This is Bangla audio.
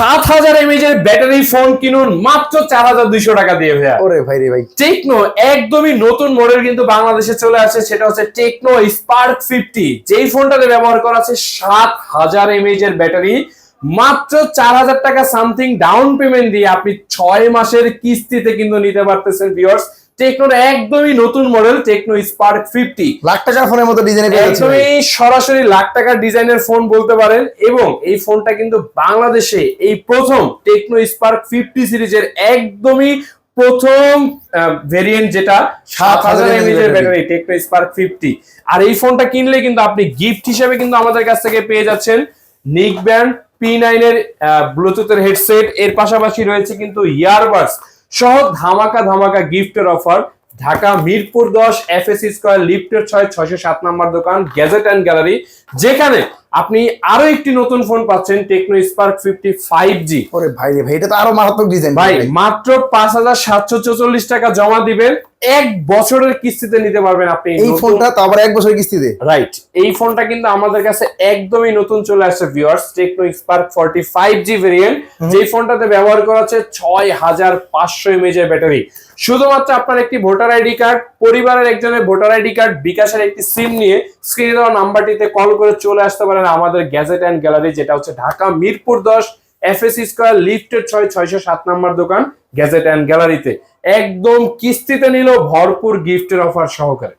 7000 এমএএইচ এর ব্যাটারি ফোন কিনুন মাত্র 4200 টাকা দিয়ে ভাইয়া। ওরে ভাই রে ভাই, টেকনো একদমই নতুন মডেল কিন্তু বাংলাদেশে চলে আসে, সেটা হচ্ছে টেকনো স্পার্ক 50। যেই ফোনটাতে ব্যবহার করা আছে 7000 এমএএইচ এর ব্যাটারি, মাত্র 4000 টাকা সামথিং ডাউন পেমেন্ট দিয়ে আপনি 6 মাসের কিস্তিতে কিন্তু নিতে পারতেছেন ভিউয়ার্স। টেকনোর একদমই নতুন মডেল টেকনো স্পার্ক 50, লাখ টাকার ফোনের মতো ডিজাইনে পেয়ে যাচ্ছে ভাই। একদমই সরাসরি লাখ টাকার ডিজাইনের ফোন বলতে পারেন। এবং এই ফোনটা কিন্তু বাংলাদেশে এই প্রথম টেকনো স্পার্ক 50 সিরিজের একদমই প্রথম ভেরিয়েন্ট, যেটা 7000 এমএএইচ এর ব্যাটারি টেকনো স্পার্ক 50। আর এই ফোনটা কিনলে কিন্তু আপনি গিফট হিসেবে কিন্তু আমাদের কাছ থেকে পেয়ে যাচ্ছেন নিক ব্যান্ড P9 এর ব্লুটুথের হেডসেট, এর পাশাপাশি রয়েছে কিন্তু ইয়ারবাডস সহ ধামাকা ধামাকা গিফটের offer. Dhaka Mirpur 10 FS square লিফটের 6 607 নম্বর দোকান গ্যাজেট এন্ড গ্যালারি, যেখানে আপনি আরো একটি নতুন ফোন পাচ্ছেন টেকনো স্পার্ক 50 5G। ওরে ভাই রে ভাই, এটা তো আরো মারাত্মক ডিজাইন ভাই মাত্র 5744 টাকা জমা দিবেন, 1 বছরের কিস্তিতে নিতে পারবেন আপনি এই ফোনটা, তো আবার 1 বছরের কিস্তিতে। রাইট, এই ফোনটা কিন্তু আমাদের কাছে একদমই নতুন চলে আসছে viewers, Tecno Spark 40 5G variant, যেই ফোনটাতে ব্যবহার করা হচ্ছে 6500 এমএএইচ এর ব্যাটারি। শুধুমাত্র আপনার একটি ভোটার আইডি কার্ড, পরিবারের একজনের ভোটার আইডি কার্ড, বিকাশের একটি সিম নিয়ে স্ক্রিনে দেওয়া নাম্বারটিতে কল করে চলে আসতে পারেন আমাদের গ্যাজেট এন্ড গ্যালারি, যেটা হচ্ছে ঢাকা মিরপুর 10 FS স্কয়ার লিফটের 6 607 নম্বর দোকান গ্যাজেট এন্ড গ্যালারিতে। একদম কিস্তিতে নিল ভরপুর গিফটের অফার সহকারে।